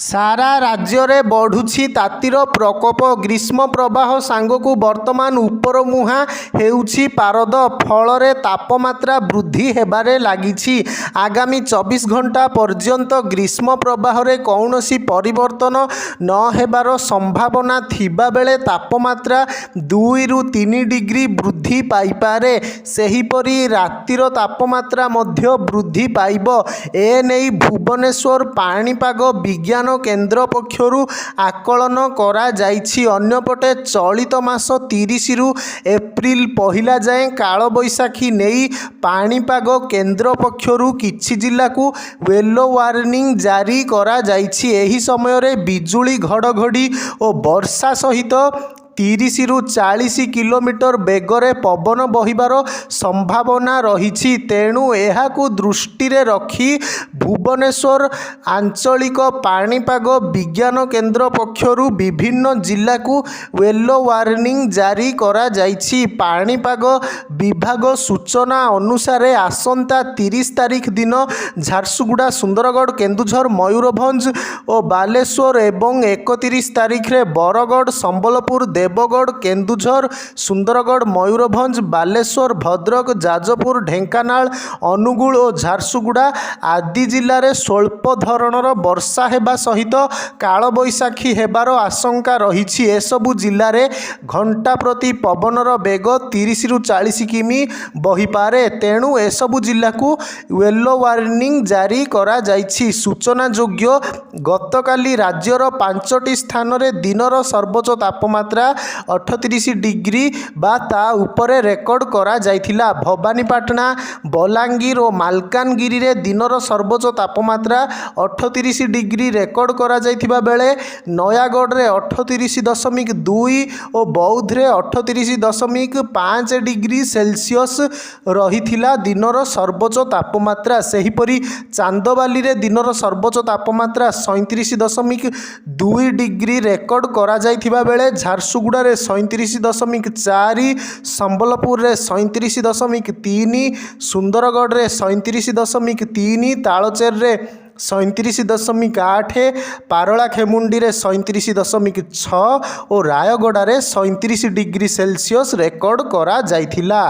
सारा राज्य रे बढ़ुछि तातीर प्रकोप। ग्रीष्म प्रवाह सांगकु वर्तमान उपर मुहां हेउछि पारद। फल तापमात्रा वृद्धि हेबारे लागिछि। आगामी 24 घंटा पर्यंत ग्रीष्म प्रवाह रे कौनसी परिवर्तन न हेबार संभावना थिबा बेले तापमात्रा 2 रु 3 डिग्री वृद्धि पाइपारे। सेहीपरि रातिर तापमात्रा मध्य वृद्धि पाइब। एनेई भुवनेश्वर पाणीपाग विज्ञान केन्द्र पक्षरु आकलन करा जाइछि। अन्यपटे चलित मास 30 रु एप्रिल पहिला जाए काल बैशाखी नहीं पाणीपाग केन्द्र पक्षरु किछि जिल्लाकु येलो वार्निंग जारी करा जाइछि। एही समय रे बिजुली घड़घड़ी और वर्षा सहित 30 रु 40 किलोमीटर बेगरे पवन बहिबार संभावना रही। तेणु एहाकु दृष्टि रे रखी भुवनेश्वर आंचलिक पाणीपाग विज्ञान केन्द्र पक्षरु विभिन्न जिल्लाकु येलो वार्निंग जारी करा जाइछि। पाणीपाग विभाग सूचना अनुसार आसंता 30 तारिख दिन झारसुगुड़ा, सुंदरगढ़, केन्दुझर, मयूरभंज और बालेश्वर एवं 31 तारिख रे बरगढ़, संबलपुर, देवगढ़, केन्दुझर, सुंदरगढ़, मयूरभंज, बालेश्वर, भद्रक, जाजपुर, ढेंकानाल, अनुगुल और झारसुगुड़ा आदि जिले में स्वल्प धरणर वर्षा हेबा सहित काल बैशाखी हेबार आशंका रही। एसबु जिले में घंटा प्रति पवनर बेग 30 रु 40 किमी बहीपारे। तेणु एसबु जिला को येलो वार्निंग जारी करा जाइछि। सूचना योग्य गतकाली राज्यर 5टी स्थान में दिनर सर्वोच्च तापमात्रा 38 डिग्री बा ता उपरे रेकर्ड करा जाइथिला। भवानीपाटना, बलांगीर और मालकानगिरी रे दिनर सर्वोच्च तापमात्रा 38 डिग्री रेकर्ड करा जाइथिबा बेले नयागढ़ रे 38.2 और बौद्ध रे 38.5 डिग्री सेल्सियस रहिथिला दिनर सर्वोच्च तापमात्रा। सेहीपरि चांदबाली रे दिनर सर्वोच्च तापमात्रा 37.2 डिग्री रेकर्ड करा जाइथिबा बेले झारसुगुड़ा 37.4, संबलपुर 37.3, सुंदरगढ़ 37.3, तालचेर 37.8, पारला खेमुंडी 37.6 और रायगड़ा 37 डिग्री सेल्सियस रेकर्ड करा जाइथिला।